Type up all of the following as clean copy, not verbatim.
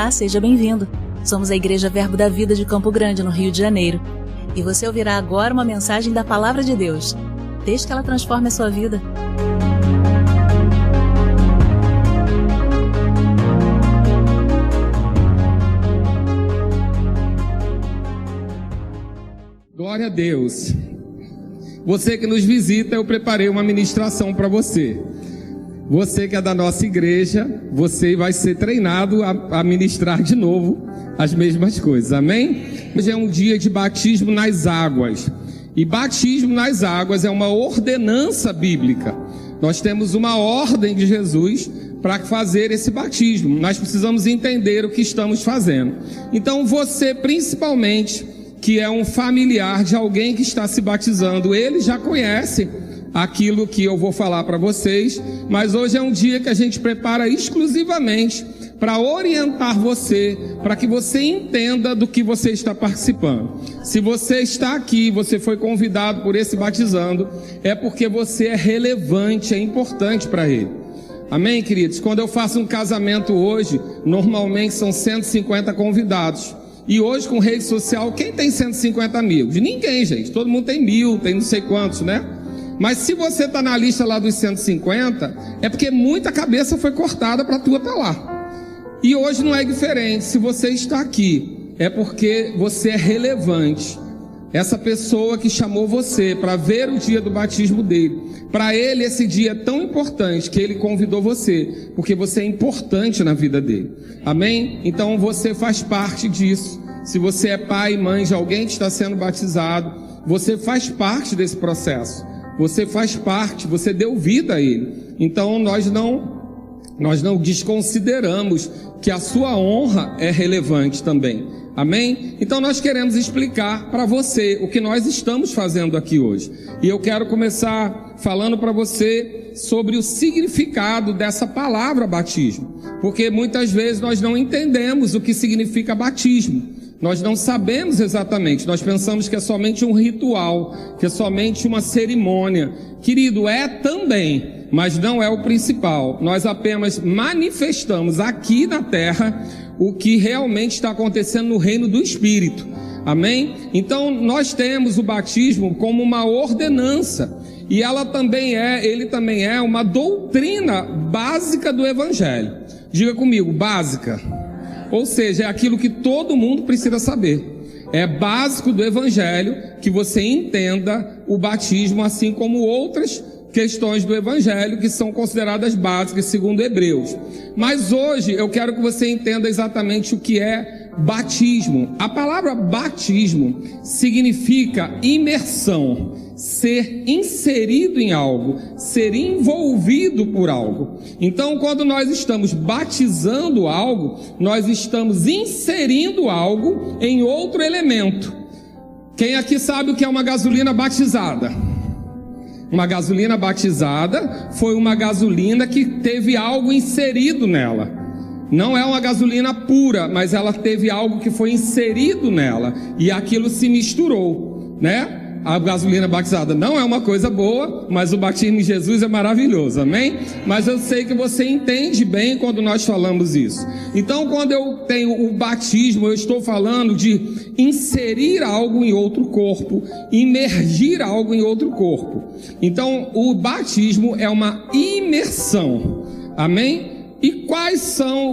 Olá, seja bem-vindo. Somos a Igreja Verbo da Vida de Campo Grande, no Rio de Janeiro. E você ouvirá agora uma mensagem da Palavra de Deus. Desde que ela transforme a sua vida. Glória a Deus. Você que nos visita, eu preparei uma ministração para você. Você que é da nossa igreja, você vai ser treinado a ministrar de novo as mesmas coisas, amém? Hoje é um dia de batismo nas águas. E batismo nas águas é uma ordenança bíblica. Nós temos uma ordem de Jesus para fazer esse batismo. Nós precisamos entender o que estamos fazendo. Então você, principalmente, que é um familiar de alguém que está se batizando, ele já conhece aquilo que eu vou falar para vocês, mas hoje é um dia que a gente prepara exclusivamente para orientar você, para que você entenda do que você está participando. Se você está aqui, você foi convidado por esse batizando, é porque você é relevante, é importante para ele. Amém, queridos? Quando eu faço um casamento hoje, normalmente são 150 convidados. E hoje com rede social, quem tem 150 amigos? Ninguém, gente. Todo mundo tem 1000, tem não sei quantos, né? Mas se você está na lista lá dos 150, é porque muita cabeça foi cortada para tu estar lá. E hoje não é diferente. Se você está aqui, é porque você é relevante. Essa pessoa que chamou você para ver o dia do batismo dele, para ele esse dia é tão importante que ele convidou você, porque você é importante na vida dele. Amém? Então você faz parte disso. Se você é pai e mãe de alguém que está sendo batizado, você faz parte desse processo. Você faz parte, você deu vida a ele. Então nós não desconsideramos que a sua honra é relevante também. Amém? Então nós queremos explicar para você o que nós estamos fazendo aqui hoje. E eu quero começar falando para você sobre o significado dessa palavra batismo. Porque muitas vezes nós não entendemos o que significa batismo. Nós não sabemos exatamente, nós pensamos que é somente um ritual, que é somente uma cerimônia. Querido, é também, mas não é o principal. Nós apenas manifestamos aqui na terra o que realmente está acontecendo no reino do Espírito. Amém? Então nós temos o batismo como uma ordenança. E ele também é uma doutrina básica do Evangelho. Diga comigo, básica. Ou seja, é aquilo que todo mundo precisa saber. É básico do Evangelho que você entenda o batismo, assim como outras questões do Evangelho que são consideradas básicas segundo Hebreus. Mas hoje eu quero que você entenda exatamente o que é batismo. A palavra batismo significa imersão, ser inserido em algo, ser envolvido por algo. Então, quando nós estamos batizando algo, nós estamos inserindo algo em outro elemento. Quem aqui sabe o que é uma gasolina batizada? Uma gasolina batizada foi uma gasolina que teve algo inserido nela. Não é uma gasolina pura, mas ela teve algo que foi inserido nela e aquilo se misturou, né? A gasolina batizada não é uma coisa boa, mas o batismo em Jesus é maravilhoso, amém? Mas eu sei que você entende bem quando nós falamos isso. Então, quando eu tenho o batismo, eu estou falando de inserir algo em outro corpo, imergir algo em outro corpo. Então, o batismo é uma imersão, amém? E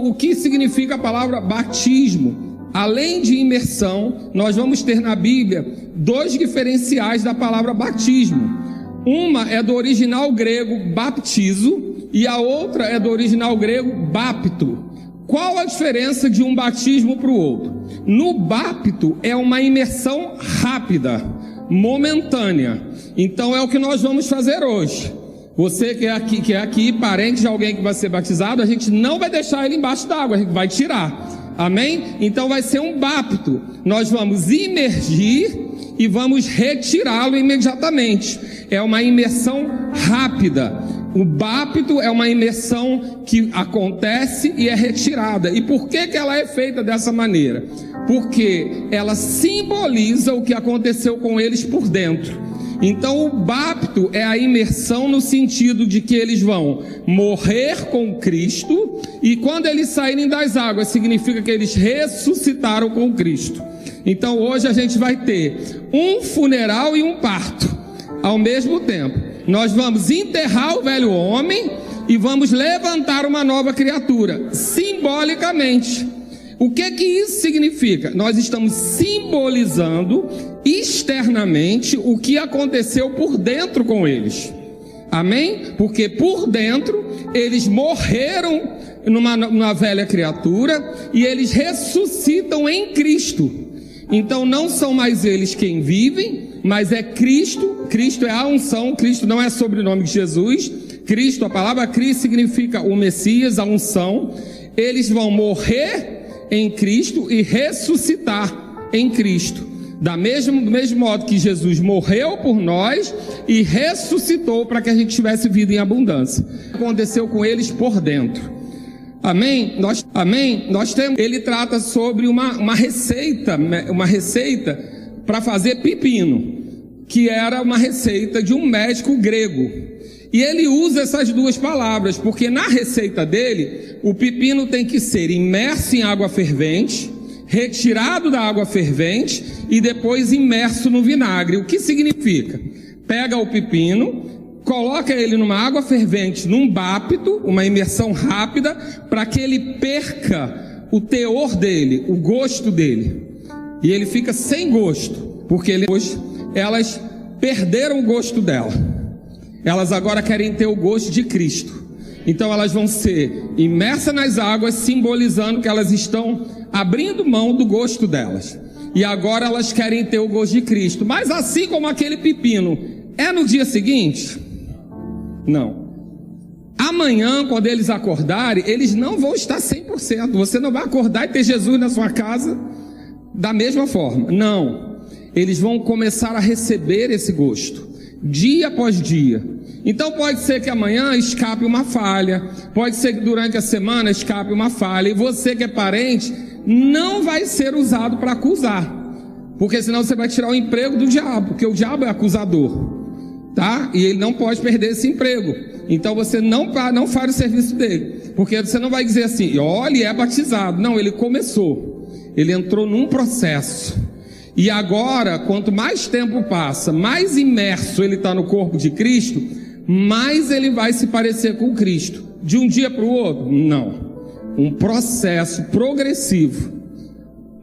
o que significa a palavra batismo? Além de imersão, nós vamos ter na Bíblia 2 diferenciais da palavra batismo. Uma é do original grego baptizo e a outra é do original grego bapto. Qual a diferença de um batismo para o outro? No bapto é uma imersão rápida, momentânea. Então é o que nós vamos fazer hoje. Você que é aqui, parente de alguém que vai ser batizado, a gente não vai deixar ele embaixo d'água, a gente vai tirar. Amém? Então vai ser um bapto. Nós vamos imergir e vamos retirá-lo imediatamente. É uma imersão rápida. O bapto é uma imersão que acontece e é retirada. E por que ela é feita dessa maneira? Porque ela simboliza o que aconteceu com eles por dentro. Então o bapto é a imersão no sentido de que eles vão morrer com Cristo, e quando eles saírem das águas, significa que eles ressuscitaram com Cristo. Então hoje a gente vai ter um funeral e um parto ao mesmo tempo. Nós vamos enterrar o velho homem e vamos levantar uma nova criatura, simbolicamente. O que isso significa? Nós estamos simbolizando externamente o que aconteceu por dentro com eles. Amém? Porque por dentro eles morreram numa velha criatura e eles ressuscitam em Cristo. Então não são mais eles quem vivem, mas é Cristo. Cristo é a unção. Cristo não é sobrenome de Jesus. Cristo, a palavra Cristo significa o Messias, a unção. Eles vão morrer em Cristo e ressuscitar em Cristo. Do mesmo modo que Jesus morreu por nós e ressuscitou para que a gente tivesse vida em abundância. Aconteceu com eles por dentro. Amém? Nós temos. Ele trata sobre uma receita para fazer pepino, que era uma receita de um médico grego. E ele usa essas duas palavras, porque na receita dele, o pepino tem que ser imerso em água fervente, retirado da água fervente e depois imerso no vinagre. O que significa? Pega o pepino, coloca ele numa água fervente, num bapto, uma imersão rápida, para que ele perca o teor dele, o gosto dele. E ele fica sem gosto, porque elas perderam o gosto dela. Elas agora querem ter o gosto de Cristo. Então elas vão ser imersas nas águas, simbolizando que elas estão abrindo mão do gosto delas. E agora elas querem ter o gosto de Cristo. Mas assim como aquele pepino, é no dia seguinte? Não. Amanhã, quando eles acordarem, eles não vão estar 100%. Você não vai acordar e ter Jesus na sua casa da mesma forma. Não. Eles vão começar a receber esse gosto, dia após dia. Então pode ser que amanhã escape uma falha, pode ser que durante a semana escape uma falha, e você que é parente não vai ser usado para acusar, porque senão você vai tirar o emprego do diabo, porque o diabo é acusador, tá? E ele não pode perder esse emprego. Então você não faz o serviço dele, porque você não vai dizer assim, olha, ele é batizado. Não, ele começou, ele entrou num processo. E agora, quanto mais tempo passa, mais imerso ele está no corpo de Cristo, mais ele vai se parecer com Cristo. De um dia para o outro? Não. Um processo progressivo.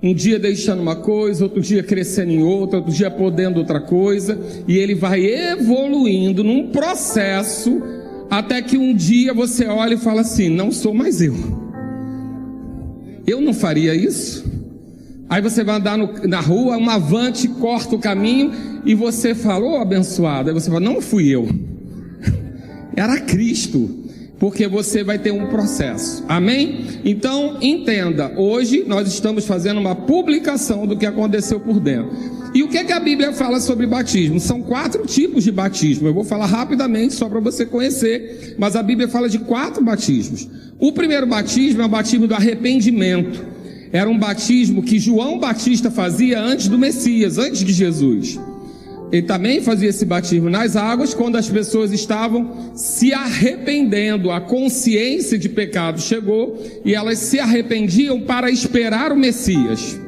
Um dia deixando uma coisa, outro dia crescendo em outra, outro dia podendo outra coisa. E ele vai evoluindo num processo, até que um dia você olha e fala assim, não sou mais eu. Eu não faria isso? Aí você vai andar na rua, uma van te corta o caminho e você fala, ô abençoado. Aí você fala, não fui eu. Era Cristo. Porque você vai ter um processo. Amém? Então, entenda. Hoje nós estamos fazendo uma publicação do que aconteceu por dentro. E o que a Bíblia fala sobre batismo? São 4 tipos de batismo. Eu vou falar rapidamente só para você conhecer. Mas a Bíblia fala de 4 batismos. O primeiro batismo é o batismo do arrependimento. Era um batismo que João Batista fazia antes do Messias, antes de Jesus. Ele também fazia esse batismo nas águas quando as pessoas estavam se arrependendo. A consciência de pecado chegou e elas se arrependiam para esperar o Messias.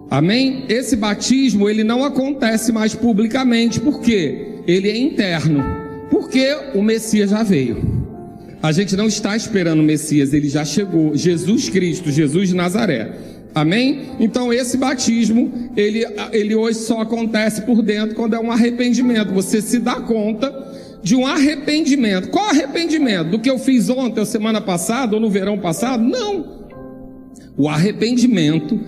Amém? Esse batismo, ele não acontece mais publicamente, porque ele é interno. Porque o Messias já veio. A gente não está esperando o Messias, ele já chegou. Jesus Cristo, Jesus de Nazaré. Amém? Então esse batismo, ele hoje só acontece por dentro quando é um arrependimento. Você se dá conta de um arrependimento. Qual arrependimento? Do que eu fiz ontem, ou semana passada, ou no verão passado? Não. O arrependimento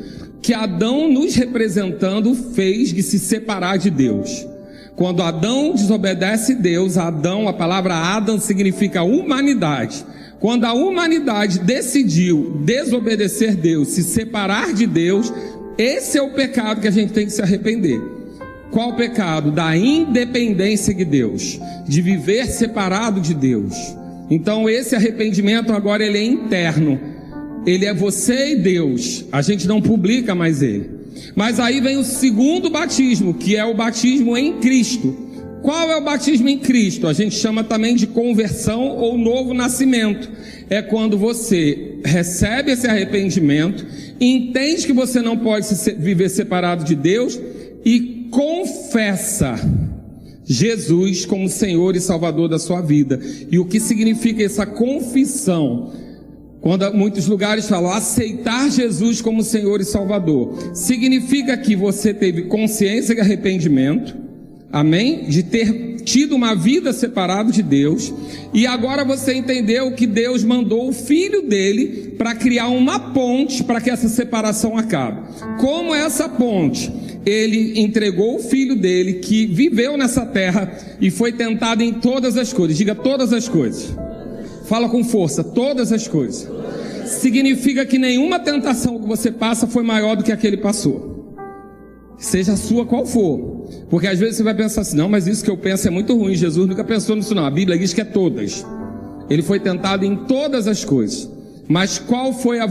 que Adão, nos representando, fez de se separar de Deus. Quando Adão desobedece Deus, Adão, a palavra Adam significa humanidade. Quando a humanidade decidiu desobedecer Deus, se separar de Deus, esse é o pecado que a gente tem que se arrepender. Qual o pecado? Da independência de Deus, de viver separado de Deus. Então esse arrependimento agora ele é interno. Ele é você e Deus. A gente não publica mais ele. Mas aí vem o segundo batismo, que é o batismo em Cristo. Qual é o batismo em Cristo? A gente chama também de conversão ou novo nascimento. É quando você recebe esse arrependimento, entende que você não pode viver separado de Deus e confessa Jesus como Senhor e Salvador da sua vida. E o que significa essa confissão? Quando muitos lugares falam aceitar Jesus como Senhor e Salvador, significa que você teve consciência de arrependimento, amém? De ter tido uma vida separada de Deus, e agora você entendeu que Deus mandou o Filho dele para criar uma ponte para que essa separação acabe. Como é essa ponte? Ele entregou o Filho dele, que viveu nessa terra e foi tentado em todas as coisas. Diga todas as coisas. Fala com força, todas as coisas. Significa que nenhuma tentação que você passa foi maior do que a que ele passou. Seja a sua qual for. Porque às vezes você vai pensar assim, não, mas isso que eu penso é muito ruim. Jesus nunca pensou nisso não. A Bíblia diz que é todas. Ele foi tentado em todas as coisas. Mas qual foi a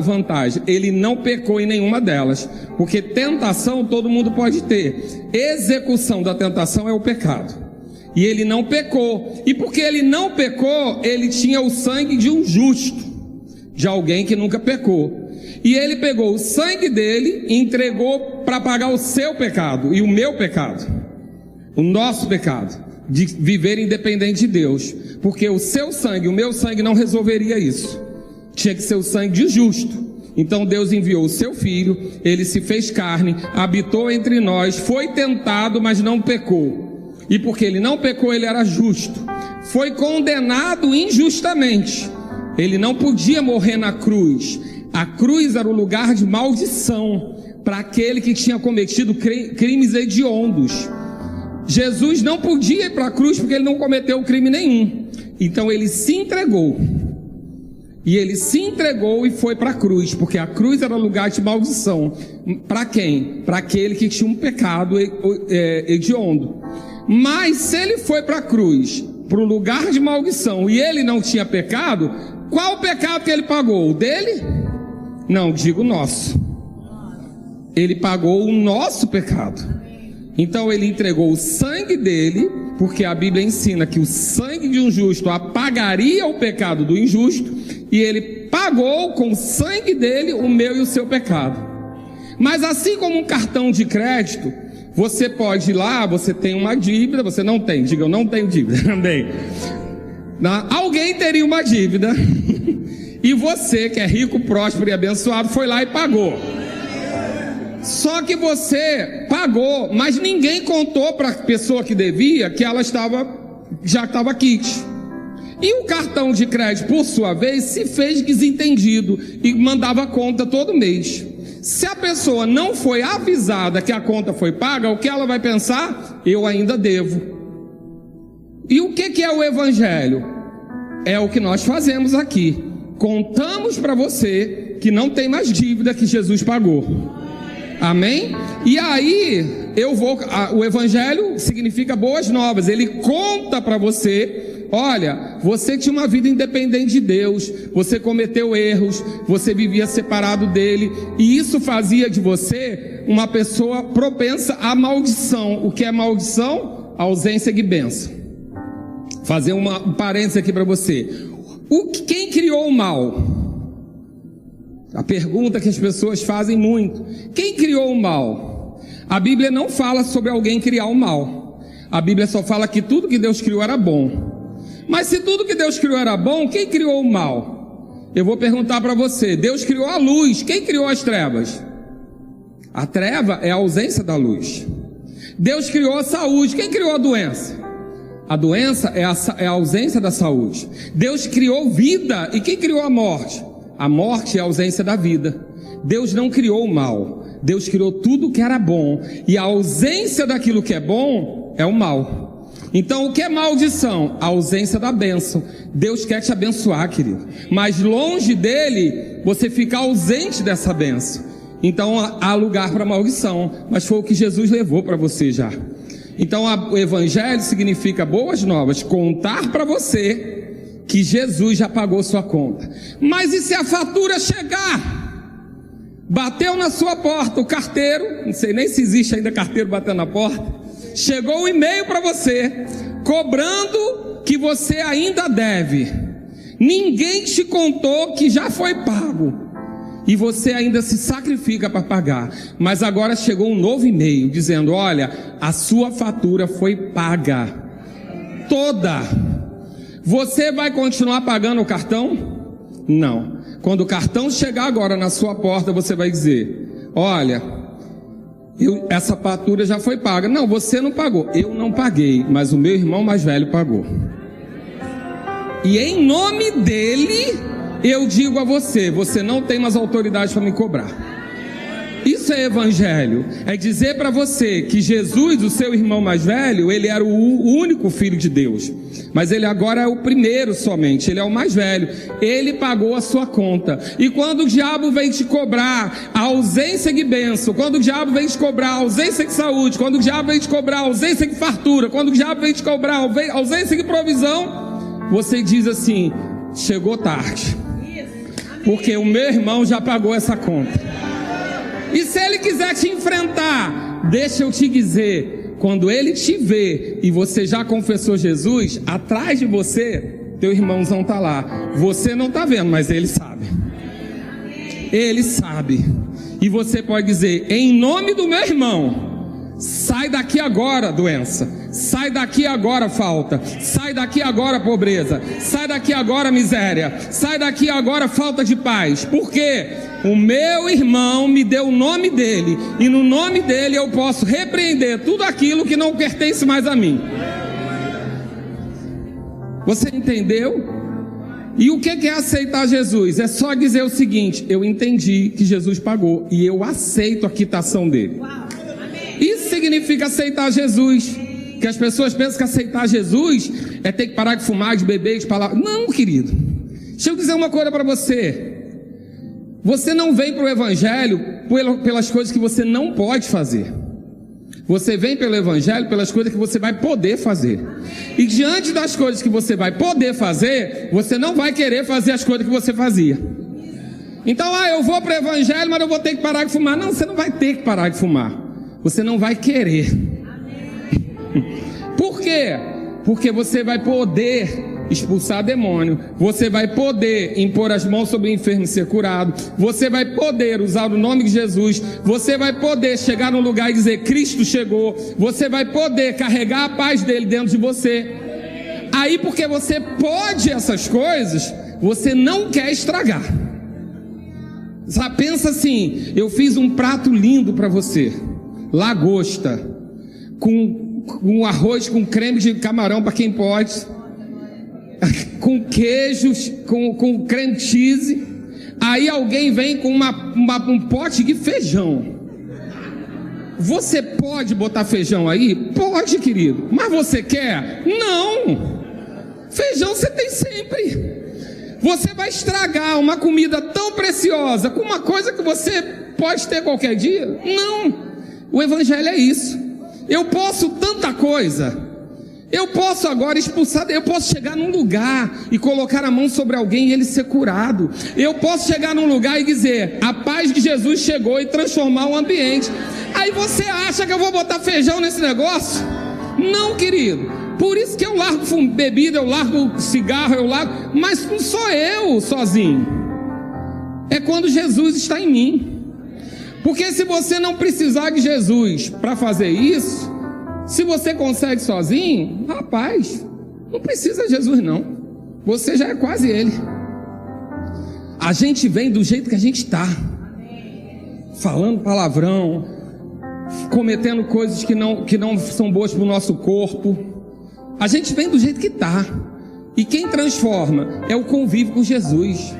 vantagem? Ele não pecou em nenhuma delas. Porque tentação todo mundo pode ter. Execução da tentação é o pecado. E ele não pecou. E porque ele não pecou, ele tinha o sangue de um justo, de alguém que nunca pecou. E ele pegou o sangue dele e entregou para pagar o seu pecado e o meu pecado, o nosso pecado, de viver independente de Deus. Porque o seu sangue, o meu sangue não resolveria isso. Tinha que ser o sangue de justo. Então Deus enviou o seu Filho, ele se fez carne, habitou entre nós, foi tentado, mas não pecou. E porque ele não pecou, ele era justo. Foi condenado injustamente. Ele não podia morrer na cruz. A cruz era o lugar de maldição para aquele que tinha cometido crimes hediondos. Jesus não podia ir para a cruz porque ele não cometeu crime nenhum. Então ele se entregou. E ele se entregou e foi para a cruz, porque a cruz era lugar de maldição. Para quem? Para aquele que tinha um pecado hediondo. Mas se ele foi para a cruz, para o lugar de maldição, e ele não tinha pecado, qual o pecado que ele pagou? O dele? Não, digo nosso. Ele pagou o nosso pecado. Então ele entregou o sangue dele, porque a Bíblia ensina que o sangue de um justo apagaria o pecado do injusto, e ele pagou com o sangue dele o meu e o seu pecado. Mas assim como um cartão de crédito, você pode ir lá, você tem uma dívida, você não tem, diga eu não tenho dívida também. Alguém teria uma dívida, e você que é rico, próspero e abençoado, foi lá e pagou. Só que você pagou, mas ninguém contou para a pessoa que devia que ela já estava quitte. E o cartão de crédito, por sua vez, se fez desentendido e mandava conta todo mês. Se a pessoa não foi avisada que a conta foi paga, o que ela vai pensar? Eu ainda devo. E o que é o Evangelho? É o que nós fazemos aqui. Contamos para você que não tem mais dívida que Jesus pagou. Amém? E aí, o Evangelho significa boas novas. Ele conta para você, olha, você tinha uma vida independente de Deus, você cometeu erros, você vivia separado dele, e isso fazia de você uma pessoa propensa à maldição. O que é maldição? Ausência de bênção. Fazer um parênteses aqui para você. Quem criou o mal? A pergunta que as pessoas fazem muito: quem criou o mal? A Bíblia não fala sobre alguém criar o mal. A Bíblia só fala que tudo que Deus criou era bom. Mas se tudo que Deus criou era bom, quem criou o mal? Eu vou perguntar para você: Deus criou a luz, quem criou as trevas? A treva é a ausência da luz. Deus criou a saúde, quem criou a doença? A doença é a ausência da saúde. Deus criou vida, e quem criou a morte? A morte é a ausência da vida. Deus não criou o mal. Deus criou tudo que era bom. E a ausência daquilo que é bom é o mal. Então o que é maldição? A ausência da bênção. Deus quer te abençoar, querido. Mas longe dele, você fica ausente dessa bênção. Então há lugar para maldição. Mas foi o que Jesus levou para você já. Então o Evangelho significa boas novas. Contar para você que Jesus já pagou sua conta. Mas e se a fatura chegar? Bateu na sua porta o carteiro, não sei nem se existe ainda carteiro batendo na porta, chegou um e-mail para você, cobrando que você ainda deve. Ninguém te contou que já foi pago. E você ainda se sacrifica para pagar. Mas agora chegou um novo e-mail dizendo: olha, a sua fatura foi paga. Toda. Você vai continuar pagando o cartão? Não. Quando o cartão chegar agora na sua porta, você vai dizer: olha, essa fatura já foi paga. Não, você não pagou. Eu não paguei, mas o meu irmão mais velho pagou. E em nome dele, eu digo a você: você não tem mais autoridade para me cobrar. Isso é evangelho. É dizer para você que Jesus, o seu irmão mais velho, ele era o único filho de Deus, mas ele agora é o primeiro somente, ele é o mais velho. Ele pagou a sua conta. E quando o diabo vem te cobrar a ausência de bênção, quando o diabo vem te cobrar a ausência de saúde, quando o diabo vem te cobrar a ausência de fartura, quando o diabo vem te cobrar a ausência de provisão, você diz assim: chegou tarde, porque o meu irmão já pagou essa conta. E se ele quiser te enfrentar, deixa eu te dizer, quando ele te vê e você já confessou Jesus, atrás de você, teu irmãozão está lá. Você não está vendo, mas ele sabe. Ele sabe. E você pode dizer: em nome do meu irmão, sai daqui agora, doença. Sai daqui agora, falta. Sai daqui agora, pobreza. Sai daqui agora, miséria. Sai daqui agora, falta de paz. Por quê? O meu irmão me deu o nome dele, e no nome dele eu posso repreender tudo aquilo que não pertence mais a mim. Você entendeu? E o que é aceitar Jesus? É só dizer o seguinte: eu entendi que Jesus pagou e eu aceito a quitação dele. Isso significa aceitar Jesus. Que as pessoas pensam que aceitar Jesus é ter que parar de fumar, de beber, de falar. Não, querido. Deixa eu dizer uma coisa para você. Você não vem para o evangelho pelas coisas que você não pode fazer. Você vem pelo evangelho pelas coisas que você vai poder fazer. E diante das coisas que você vai poder fazer, você não vai querer fazer as coisas que você fazia. Então, eu vou para o evangelho, mas eu vou ter que parar de fumar. Não, você não vai ter que parar de fumar. Você não vai querer. Por quê? Porque você vai poder expulsar demônio, você vai poder impor as mãos sobre o enfermo e ser curado, você vai poder usar o nome de Jesus, você vai poder chegar num lugar e dizer: Cristo chegou, você vai poder carregar a paz dele dentro de você. Aí, porque você pode essas coisas, você não quer estragar. Sabe, pensa assim: eu fiz um prato lindo para você, lagosta, com arroz com creme de camarão para quem pode, com queijos, com creme cheese. Aí alguém vem com um pote de feijão. Você pode botar feijão aí? Pode, querido. Mas você quer? Não. Feijão você tem sempre. Você vai estragar uma comida tão preciosa com uma coisa que você pode ter qualquer dia? Não. O evangelho é isso. Eu posso tanta coisa. Eu posso agora expulsar, eu posso chegar num lugar e colocar a mão sobre alguém e ele ser curado. Eu posso chegar num lugar e dizer: a paz de Jesus chegou, e transformar o ambiente. Aí você acha que eu vou botar feijão nesse negócio? Não, querido. Por isso que eu largo bebida, eu largo cigarro, eu largo. Mas não sou eu sozinho. É quando Jesus está em mim. Porque se você não precisar de Jesus para fazer isso, se você consegue sozinho, rapaz, não precisa de Jesus não. Você já é quase ele. A gente vem do jeito que a gente está, falando palavrão, cometendo coisas que não são boas para o nosso corpo. A gente vem do jeito que está. E quem transforma é o convívio com Jesus.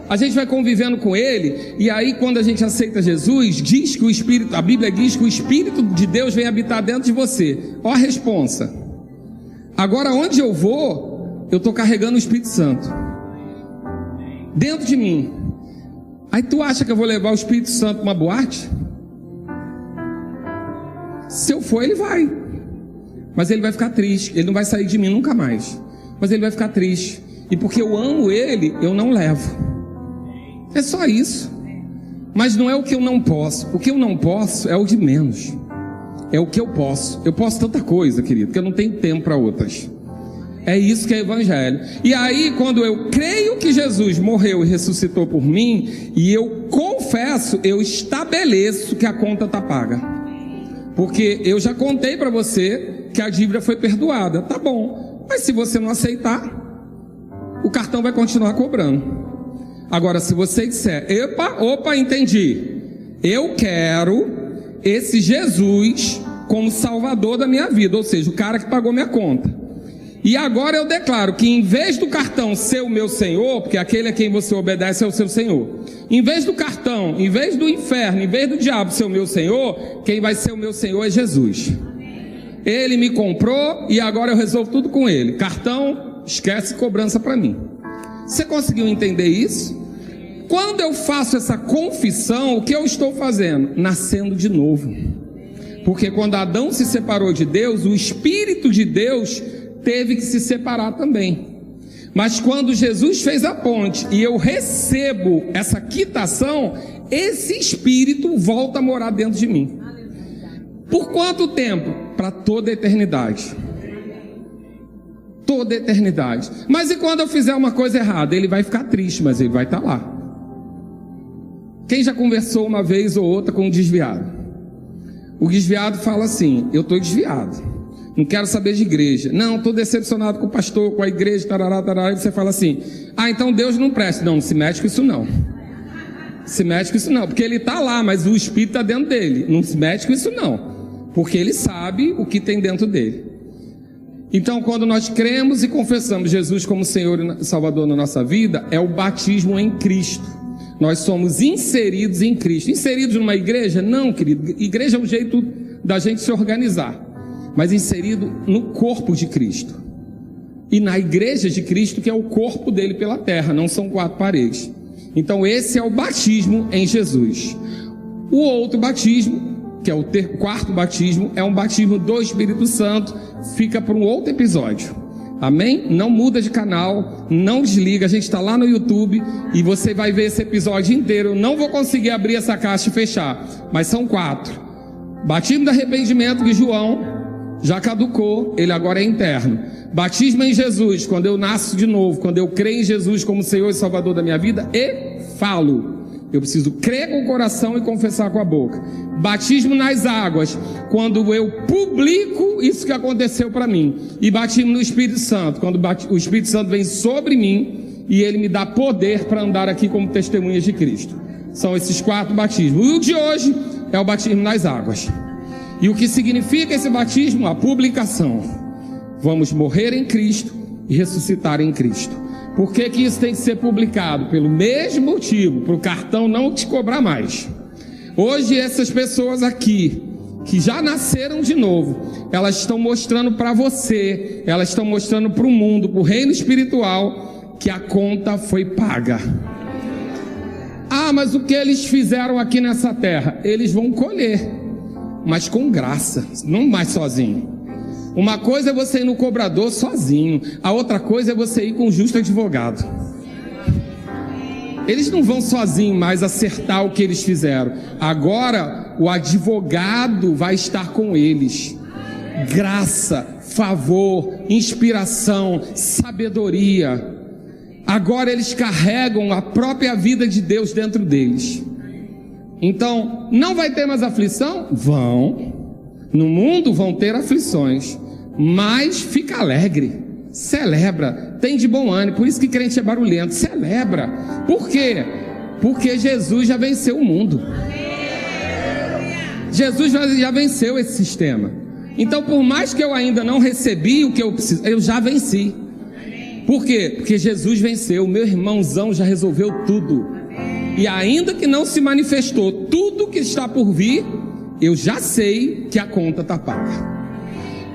A gente vai convivendo com ele, e aí quando a gente aceita Jesus, diz que o Espírito, a Bíblia diz que o Espírito de Deus vem habitar dentro de você. Ó a responsa. Agora onde eu vou, eu estou carregando o Espírito Santo dentro de mim. Aí tu acha que eu vou levar o Espírito Santo para uma boate? Se eu for, ele vai. Mas ele vai ficar triste, ele não vai sair de mim nunca mais. Mas ele vai ficar triste. E porque eu amo ele, eu não levo. É só isso. Mas não é o que eu não posso. O que eu não posso é o de menos. É o que eu posso. Eu posso tanta coisa, querido, que eu não tenho tempo para outras. É isso que é evangelho. E aí, quando eu creio que Jesus morreu e ressuscitou por mim, e eu confesso, eu estabeleço que a conta está paga. Porque eu já contei para você que a dívida foi perdoada. Tá bom. Mas se você não aceitar, o cartão vai continuar cobrando. Agora, se você disser, opa, entendi. Eu quero esse Jesus como salvador da minha vida, ou seja, o cara que pagou minha conta. E agora eu declaro que em vez do cartão ser o meu Senhor, porque aquele a quem você obedece é o seu Senhor. Em vez do cartão, em vez do inferno, em vez do diabo ser o meu Senhor, quem vai ser o meu Senhor é Jesus. Ele me comprou e agora eu resolvo tudo com ele. Cartão, esquece cobrança para mim. Você conseguiu entender isso? Quando eu faço essa confissão, o que eu estou fazendo? Nascendo de novo. Porque quando Adão se separou de Deus, o Espírito de Deus teve que se separar também. Mas quando Jesus fez a ponte e eu recebo essa quitação, esse Espírito volta a morar dentro de mim. Por quanto tempo? Para toda a eternidade. Toda a eternidade. Mas e quando eu fizer uma coisa errada? Ele vai ficar triste, mas ele vai estar lá. Quem já conversou uma vez ou outra com um desviado? O desviado fala assim: eu estou desviado, não quero saber de igreja, não, estou decepcionado com o pastor, com a igreja, tarará, tarará. E você fala assim: então Deus não presta. Não se mete com isso não. Se mete com isso não, porque ele está lá, mas o Espírito está dentro dele. Não se mete com isso não, porque ele sabe o que tem dentro dele. Então, quando nós cremos e confessamos Jesus como Senhor e Salvador na nossa vida, é o batismo em Cristo. Nós somos inseridos em Cristo. Inseridos numa igreja? Não, querido. Igreja é um jeito da gente se organizar. Mas inserido no corpo de Cristo. E na igreja de Cristo, que é o corpo dele pela terra. Não são 4 paredes. Então esse é o batismo em Jesus. O outro batismo, que é o quarto batismo, é um batismo do Espírito Santo. Fica para um outro episódio. Amém? Não muda de canal, não desliga, a gente está lá no YouTube e você vai ver esse episódio inteiro. Eu não vou conseguir abrir essa caixa e fechar, mas são 4. Batismo de arrependimento de João já caducou, ele agora é interno. Batismo em Jesus, quando eu nasço de novo, quando eu creio em Jesus como Senhor e Salvador da minha vida e falo. Eu preciso crer com o coração e confessar com a boca. Batismo nas águas, quando eu publico isso que aconteceu para mim. E batismo no Espírito Santo, quando o Espírito Santo vem sobre mim e ele me dá poder para andar aqui como testemunhas de Cristo. São esses 4 batismos. E o de hoje é o batismo nas águas. E o que significa esse batismo? A publicação. Vamos morrer em Cristo e ressuscitar em Cristo. Por que que isso tem que ser publicado? Pelo mesmo motivo, para o cartão não te cobrar mais. Hoje essas pessoas aqui, que já nasceram de novo, elas estão mostrando para você, elas estão mostrando para o mundo, para o reino espiritual, que a conta foi paga. Mas o que eles fizeram aqui nessa terra? Eles vão colher, mas com graça, não mais sozinho. Uma coisa é você ir no cobrador sozinho, a outra coisa é você ir com um justo advogado. Eles não vão sozinhos mais acertar o que eles fizeram. Agora o advogado vai estar com eles. Graça, favor, inspiração, sabedoria. Agora eles carregam a própria vida de Deus dentro deles. Então, não vai ter mais aflição? Vão. No mundo vão ter aflições, mas fica alegre, celebra, tem de bom ânimo. Por isso que crente é barulhento, celebra. Por quê? Porque Jesus já venceu o mundo. Jesus já venceu esse sistema. Então, por mais que eu ainda não recebi o que eu preciso, eu já venci. Por quê? Porque Jesus venceu. Meu irmãozão já resolveu tudo. E ainda que não se manifestou tudo que está por vir, eu já sei que a conta está paga.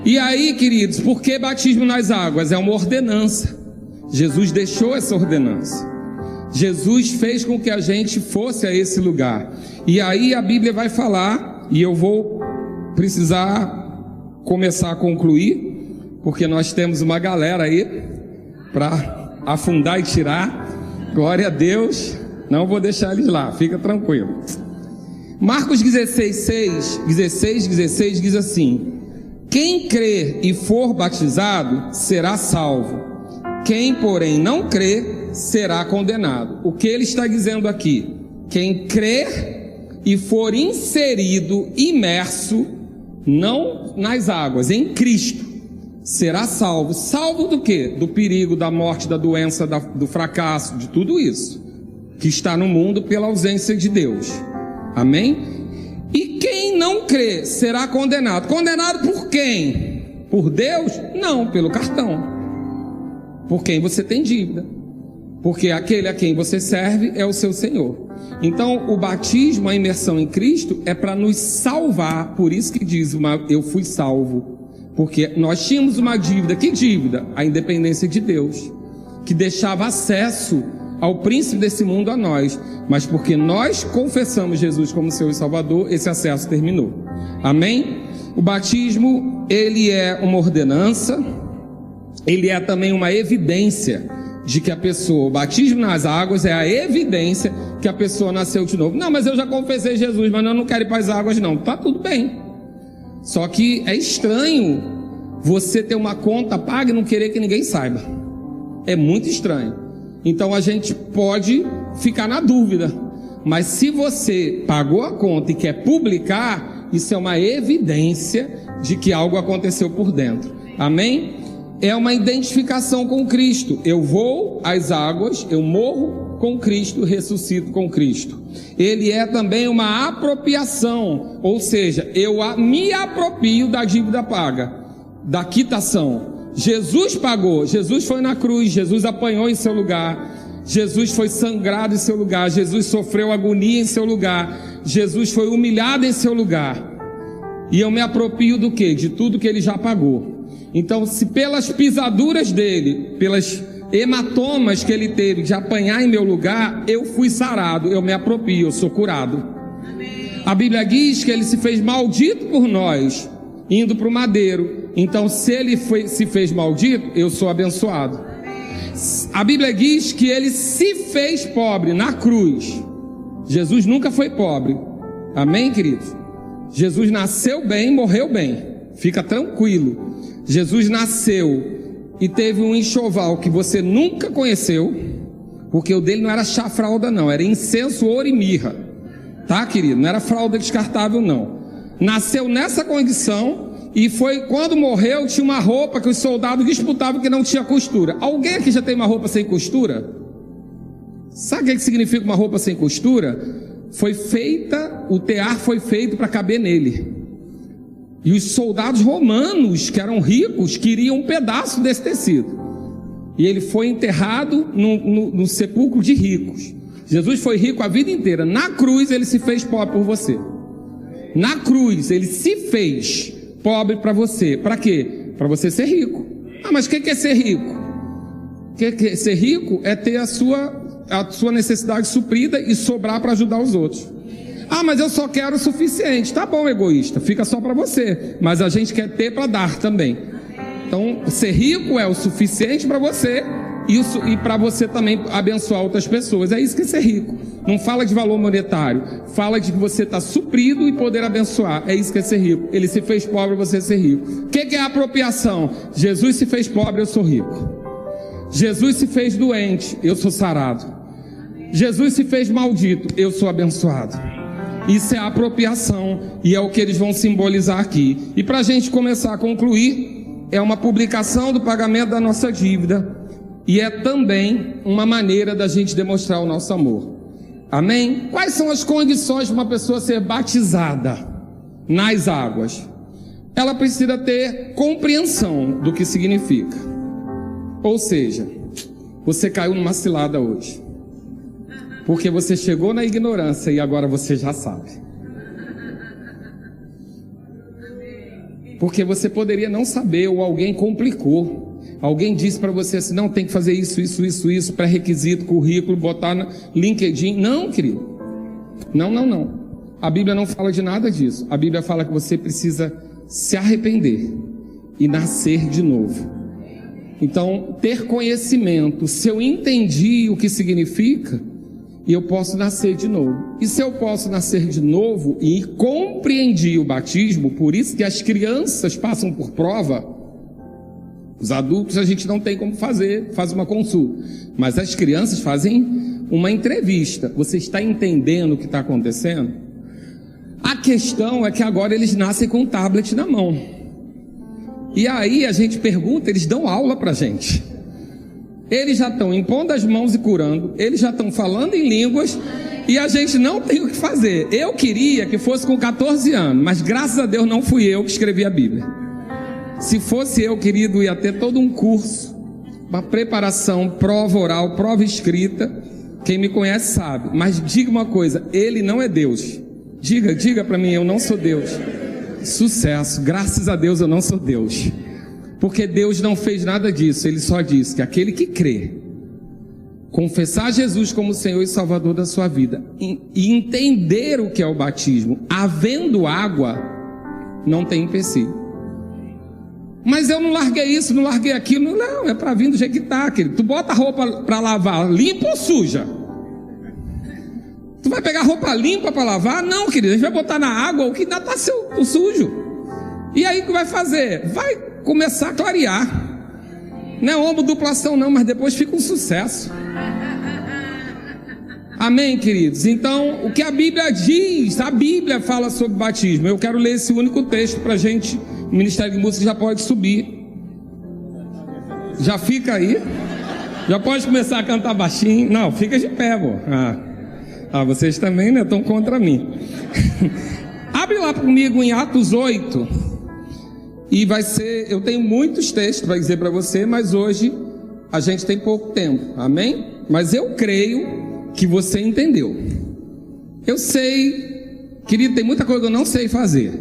E aí, queridos, por que batismo nas águas? É uma ordenança. Jesus deixou essa ordenança. Jesus fez com que a gente fosse a esse lugar. E aí a Bíblia vai falar, e eu vou precisar começar a concluir, porque nós temos uma galera aí para afundar e tirar. Glória a Deus. Não vou deixar eles lá, fica tranquilo. Marcos 16 diz assim: quem crer e for batizado será salvo, quem porém não crer será condenado. O que ele está dizendo aqui? Quem crer e for inserido, imerso, não nas águas, em Cristo, será salvo. Salvo do quê? Do perigo, da morte, da doença, do fracasso, de tudo isso que está no mundo pela ausência de Deus. Amém? E quem não crê será condenado. Condenado por quem? Por Deus? Não, pelo cartão. Por quem você tem dívida. Porque aquele a quem você serve é o seu Senhor. Então o batismo, a imersão em Cristo, é para nos salvar. Por isso que diz, eu fui salvo. Porque nós tínhamos uma dívida. Que dívida? A independência de Deus, que deixava acesso ao príncipe desse mundo a nós. Mas porque nós confessamos Jesus como Senhor e Salvador, esse acesso terminou. Amém? O batismo, ele é uma ordenança, ele é também uma evidência de que a pessoa, o batismo nas águas é a evidência que a pessoa nasceu de novo. Não, mas eu já confessei Jesus, mas eu não quero ir para as águas não. Tá tudo bem. Só que é estranho você ter uma conta paga e não querer que ninguém saiba. É muito estranho. Então a gente pode ficar na dúvida. Mas se você pagou a conta e quer publicar, isso é uma evidência de que algo aconteceu por dentro. Amém? É uma identificação com Cristo. Eu vou às águas, eu morro com Cristo, ressuscito com Cristo. Ele é também uma apropriação, ou seja, eu me aproprio da dívida paga, da quitação. Jesus pagou, Jesus foi na cruz, Jesus apanhou em seu lugar, Jesus foi sangrado em seu lugar, Jesus sofreu agonia em seu lugar, Jesus foi humilhado em seu lugar. E eu me aproprio do quê? De tudo que ele já pagou. Então, se pelas pisaduras dele, pelas hematomas que ele teve de apanhar em meu lugar, eu fui sarado, eu me aproprio, eu sou curado. A Bíblia diz que ele se fez maldito por nós, indo para o madeiro. Então, se ele se fez maldito, eu sou abençoado. A Bíblia diz que ele se fez pobre na cruz. Jesus nunca foi pobre. Amém, queridos? Jesus nasceu bem, morreu bem. Fica tranquilo. Jesus nasceu e teve um enxoval que você nunca conheceu, porque o dele não era chá fralda não, era incenso, ouro e mirra. Tá, querido? Não era fralda descartável não. Nasceu nessa condição e foi, quando morreu, tinha uma roupa que os soldados disputavam que não tinha costura. Alguém aqui já tem uma roupa sem costura? Sabe o que significa uma roupa sem costura? Foi feita, o tear foi feito para caber nele. E os soldados romanos, que eram ricos, queriam um pedaço desse tecido. E ele foi enterrado no sepulcro de ricos. Jesus foi rico a vida inteira. Na cruz ele se fez pobre por você. Na cruz ele se fez pobre para você. Para quê? Para você ser rico. Ah, mas o que é ser rico? Ser rico é ter a sua necessidade suprida e sobrar para ajudar os outros. Ah, mas eu só quero o suficiente. Tá bom, egoísta, fica só para você. Mas a gente quer ter para dar também. Então, ser rico é o suficiente para você e para você também abençoar outras pessoas. É isso que é ser rico. Não fala de valor monetário. Fala de que você está suprido e poder abençoar. É isso que é ser rico. Ele se fez pobre, você ser rico. O que é a apropriação? Jesus se fez pobre, eu sou rico. Jesus se fez doente, eu sou sarado. Jesus se fez maldito, eu sou abençoado. Isso é a apropriação e é o que eles vão simbolizar aqui. E para a gente começar a concluir, é uma publicação do pagamento da nossa dívida e é também uma maneira da gente demonstrar o nosso amor. Amém? Quais são as condições de uma pessoa ser batizada nas águas? Ela precisa ter compreensão do que significa. Ou seja, você caiu numa cilada hoje. Porque você chegou na ignorância e agora você já sabe. Porque você poderia não saber, ou alguém complicou. Alguém disse para você assim, não, tem que fazer isso, pré-requisito, currículo, botar no LinkedIn. Não, querido. Não. A Bíblia não fala de nada disso. A Bíblia fala que você precisa se arrepender e nascer de novo. Então, ter conhecimento, se eu entendi o que significa, e eu posso nascer de novo. E se eu posso nascer de novo e compreendi o batismo, por isso que as crianças passam por prova. Os adultos a gente não tem como fazer, faz uma consulta, mas as crianças fazem uma entrevista. Você está entendendo o que está acontecendo? A questão é que agora eles nascem com um tablet na mão. E aí a gente pergunta, eles dão aula pra gente. Eles já estão impondo as mãos e curando, eles já estão falando em línguas, e a gente não tem o que fazer. Eu queria que fosse com 14 anos, mas graças a Deus não fui eu que escrevi a Bíblia. Se fosse eu, querido, ia ter todo um curso, uma preparação, prova oral, prova escrita. Quem me conhece sabe. Mas diga uma coisa, ele não é Deus. Diga para mim, eu não sou Deus. Sucesso, graças a Deus eu não sou Deus. Porque Deus não fez nada disso. Ele só disse que aquele que crê, confessar Jesus como Senhor e Salvador da sua vida, e entender o que é o batismo, havendo água, não tem empecilho. Mas eu não larguei isso, não larguei aquilo. Não, é para vir do jeito que está, querido. Tu bota a roupa para lavar, limpa ou suja? Tu vai pegar roupa limpa para lavar? Não, querido, a gente vai botar na água o que ainda está o sujo. E aí o que vai fazer? Vai começar a clarear. Não é homoduplação não, mas depois fica um sucesso. Amém, queridos? Então, o que a Bíblia diz, a Bíblia fala sobre batismo. Eu quero ler esse único texto para a gente. O Ministério de Música já pode subir. Já fica aí. Já pode começar a cantar baixinho. Não, fica de pé, pô. Vocês também, né? Estão contra mim. Abre lá comigo em Atos 8. E vai ser... Eu tenho muitos textos para dizer para você, mas hoje a gente tem pouco tempo. Amém? Mas eu creio que você entendeu. Eu sei, querido, tem muita coisa que eu não sei fazer.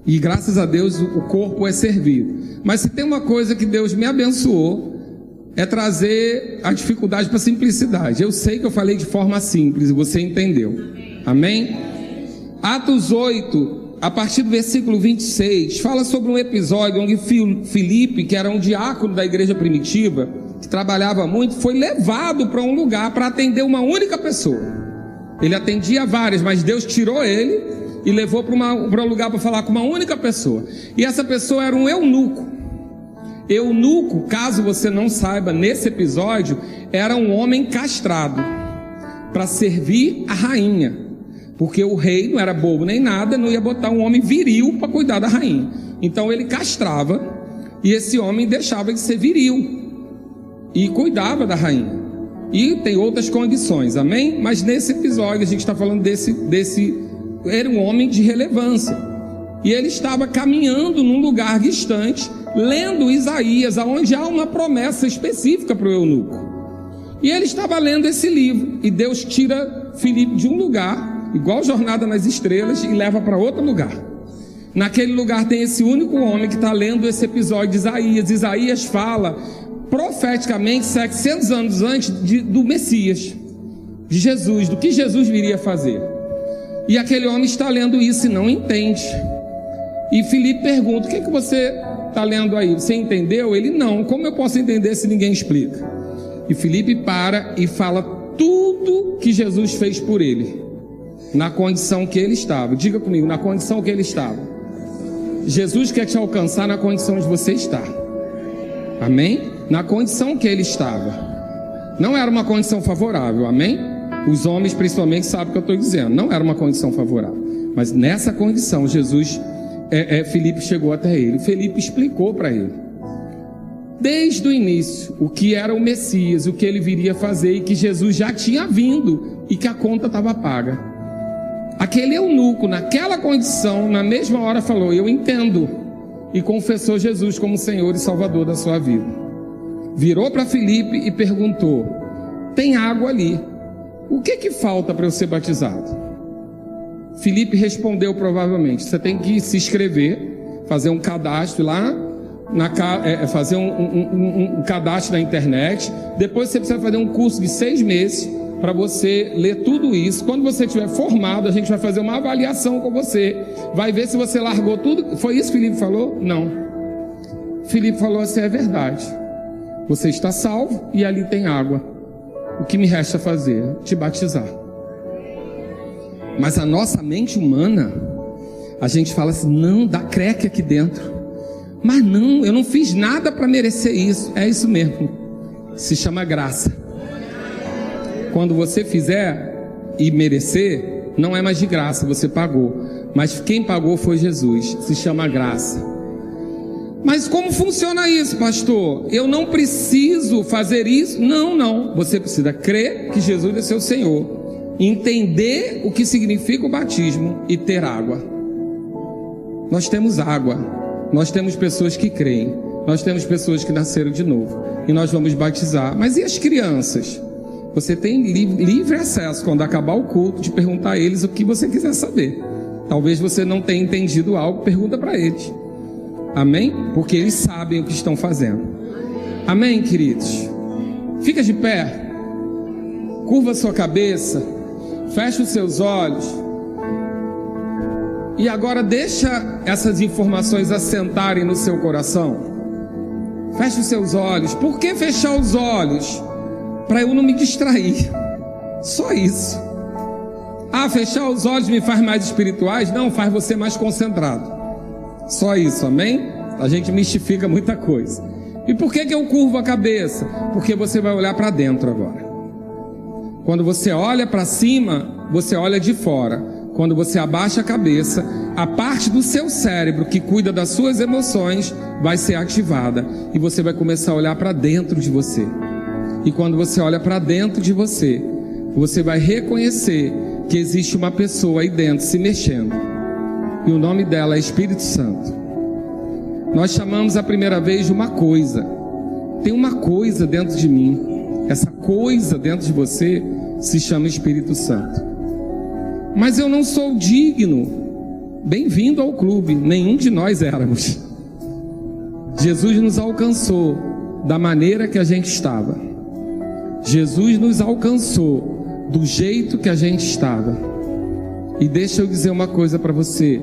E graças a Deus o corpo é servido. Mas se tem uma coisa que Deus me abençoou, é trazer a dificuldade para a simplicidade. Eu sei que eu falei de forma simples e você entendeu. Amém? Atos 8, a partir do versículo 26, fala sobre um episódio onde Filipe, que era um diácono da igreja primitiva, que trabalhava muito, foi levado para um lugar para atender uma única pessoa. Ele atendia várias, mas Deus tirou ele e levou para um lugar para falar com uma única pessoa. E essa pessoa era um eunuco. Eunuco, caso você não saiba, nesse episódio, era um homem castrado para servir a rainha. Porque o rei não era bobo nem nada, não ia botar um homem viril para cuidar da rainha. Então ele castrava e esse homem deixava de ser viril e cuidava da rainha. E tem outras condições, amém? Mas nesse episódio a gente está falando desse era um homem de relevância. E ele estava caminhando num lugar distante, lendo Isaías, onde há uma promessa específica para o eunuco. E ele estava lendo esse livro, e Deus tira Filipe de um lugar, igual Jornada nas Estrelas, e leva para outro lugar. Naquele lugar tem esse único homem que está lendo esse episódio de Isaías. Isaías fala profeticamente 700 anos antes do Messias, de Jesus, do que Jesus viria fazer. E aquele homem está lendo isso e não entende. E Filipe pergunta: o que você está lendo aí? Você entendeu? Ele: não. Como eu posso entender se ninguém explica? E Filipe para e fala tudo que Jesus fez por ele, na condição que ele estava. Diga comigo, na condição que ele estava. Jesus quer te alcançar na condição onde você está. Amém? Na condição que ele estava. Não era uma condição favorável, amém? Os homens principalmente sabem o que eu estou dizendo. Não era uma condição favorável. Mas nessa condição, Filipe chegou até ele. Filipe explicou para ele, desde o início, o que era o Messias, o que ele viria fazer, e que Jesus já tinha vindo e que a conta estava paga. Aquele eunuco, naquela condição, na mesma hora falou: eu entendo, e confessou Jesus como Senhor e Salvador da sua vida. Virou para Filipe e perguntou: tem água ali, o que falta para eu ser batizado? Filipe respondeu provavelmente: você tem que se inscrever, fazer um cadastro lá, fazer um cadastro na internet. Depois você precisa fazer um curso de 6 meses para você ler tudo isso. Quando você estiver formado, a gente vai fazer uma avaliação com você, vai ver se você largou tudo. Foi isso que Filipe falou? Não. Filipe falou assim: é verdade, você está salvo e ali tem água. o que me resta fazer? Te batizar. Mas a nossa mente humana, a gente fala assim, não, dá creque aqui dentro. Mas não, eu não fiz nada para merecer isso. É isso mesmo, se chama graça. Quando você fizer e merecer, não é mais de graça, você pagou. Mas quem pagou foi Jesus, se chama graça. Mas como funciona isso, pastor? Eu não preciso fazer isso? Não. Você precisa crer que Jesus é seu Senhor, entender o que significa o batismo e ter água. Nós temos água, nós temos pessoas que creem, nós temos pessoas que nasceram de novo e nós vamos batizar. Mas e as crianças? Você tem livre acesso, quando acabar o culto, de perguntar a eles o que você quiser saber. Talvez você não tenha entendido algo, pergunta para eles. Amém? Porque eles sabem o que estão fazendo. Amém, queridos? Fica de pé, curva sua cabeça, fecha os seus olhos e agora deixa essas informações assentarem no seu coração. Fecha os seus olhos. Por que fechar os olhos? Para eu não me distrair. Só isso. Fechar os olhos me faz mais espirituais? Não, faz você mais concentrado. Só isso, amém? A gente mistifica muita coisa. E por que eu curvo a cabeça? Porque você vai olhar para dentro agora. Quando você olha para cima, você olha de fora. Quando você abaixa a cabeça, a parte do seu cérebro que cuida das suas emoções vai ser ativada. E você vai começar a olhar para dentro de você. E quando você olha para dentro de você, você vai reconhecer que existe uma pessoa aí dentro se mexendo. E o nome dela é Espírito Santo. Nós chamamos a primeira vez de uma coisa. Tem uma coisa dentro de mim. Essa coisa dentro de você se chama Espírito Santo. Mas eu não sou digno. Bem-vindo ao clube. Nenhum de nós éramos. Jesus nos alcançou da maneira que a gente estava. Jesus nos alcançou do jeito que a gente estava. E deixa eu dizer uma coisa para você.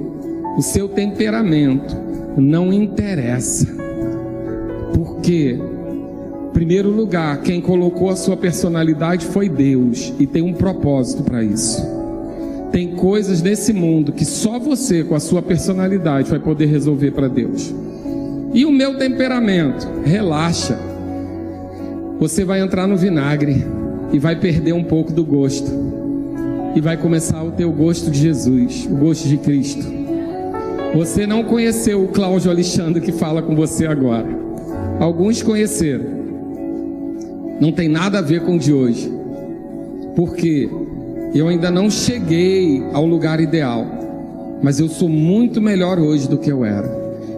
O seu temperamento não interessa. Porque, em primeiro lugar, quem colocou a sua personalidade foi Deus. E tem um propósito para isso. Tem coisas nesse mundo que só você, com a sua personalidade, vai poder resolver para Deus. E o meu temperamento? Relaxa. Você vai entrar no vinagre e vai perder um pouco do gosto. E vai começar o teu gosto de Jesus, o gosto de Cristo. Você não conheceu o Cláudio Alexandre que fala com você agora. Alguns conheceram. Não tem nada a ver com o de hoje. Porque eu ainda não cheguei ao lugar ideal. Mas eu sou muito melhor hoje do que eu era.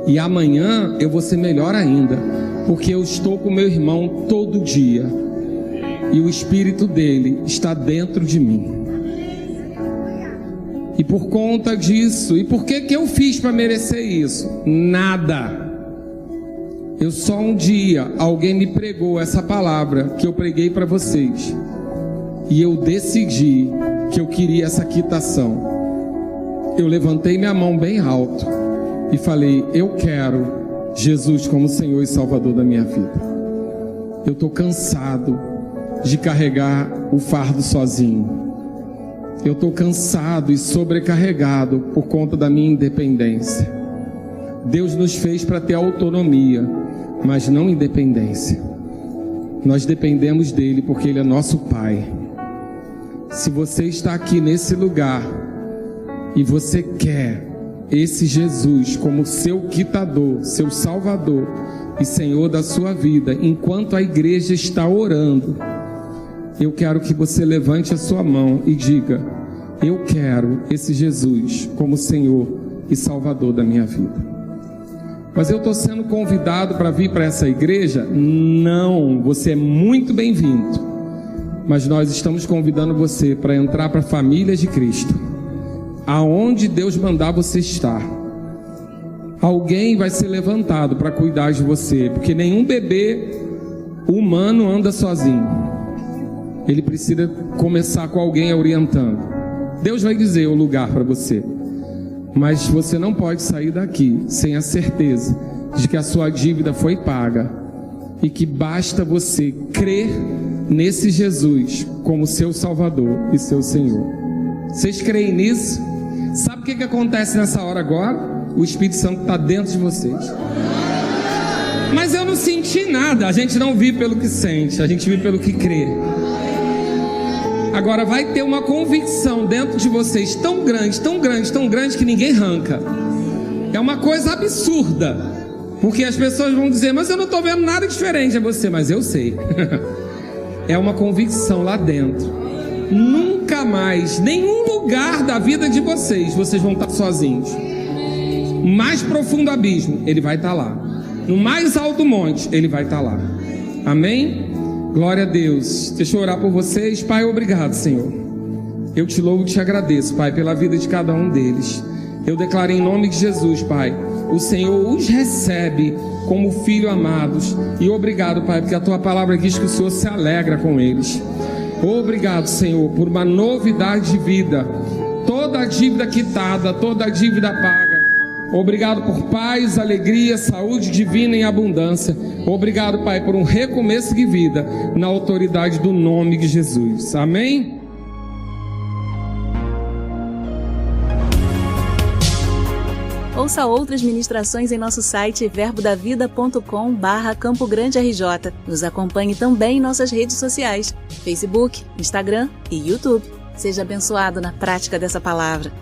E amanhã eu vou ser melhor ainda. Porque eu estou com meu irmão todo dia. E o Espírito dele está dentro de mim. E por conta disso, e por que eu fiz para merecer isso? Nada. Eu só um dia, alguém me pregou essa palavra que eu preguei para vocês. E eu decidi que eu queria essa quitação. Eu levantei minha mão bem alto e falei, eu quero Jesus como Senhor e Salvador da minha vida. Eu estou cansado de carregar o fardo sozinho. Eu estou cansado e sobrecarregado por conta da minha independência. Deus nos fez para ter autonomia, mas não independência. Nós dependemos dele porque ele é nosso Pai. Se você está aqui nesse lugar e você quer esse Jesus como seu quitador, seu Salvador e Senhor da sua vida, enquanto a igreja está orando, eu quero que você levante a sua mão e diga, eu quero esse Jesus como Senhor e Salvador da minha vida. Mas eu estou sendo convidado para vir para essa igreja? Não, você é muito bem-vindo. Mas nós estamos convidando você para entrar para a família de Cristo. Aonde Deus mandar você estar. Alguém vai ser levantado para cuidar de você, porque nenhum bebê humano anda sozinho. Ele precisa começar com alguém orientando. Deus vai dizer o lugar para você. Mas você não pode sair daqui sem a certeza de que a sua dívida foi paga. E que basta você crer nesse Jesus como seu Salvador e seu Senhor. Vocês creem nisso? Sabe o que acontece nessa hora agora? O Espírito Santo está dentro de vocês. Mas eu não senti nada. A gente não vive pelo que sente, a gente vive pelo que crê. Agora vai ter uma convicção dentro de vocês tão grande, tão grande, tão grande que ninguém arranca. É uma coisa absurda, porque as pessoas vão dizer, mas eu não estou vendo nada diferente a você, mas eu sei. É uma convicção lá dentro. Nunca mais, nenhum lugar da vida de vocês vão estar sozinhos. No mais profundo abismo, Ele vai estar lá. No mais alto monte, Ele vai estar lá. Amém? Glória a Deus. Deixa eu orar por vocês. Pai, obrigado, Senhor. Eu te louvo e te agradeço, Pai, pela vida de cada um deles. Eu declaro em nome de Jesus, Pai, o Senhor os recebe como filhos amados. E obrigado, Pai, porque a tua palavra diz que o Senhor se alegra com eles. Obrigado, Senhor, por uma novidade de vida. Toda a dívida quitada, toda a dívida paga. Obrigado por paz, alegria, saúde divina em abundância. Obrigado, Pai, por um recomeço de vida na autoridade do nome de Jesus. Amém? Ouça outras ministrações em nosso site verbodavida.com/Campo Grande RJ. Nos acompanhe também em nossas redes sociais, Facebook, Instagram e YouTube. Seja abençoado na prática dessa palavra.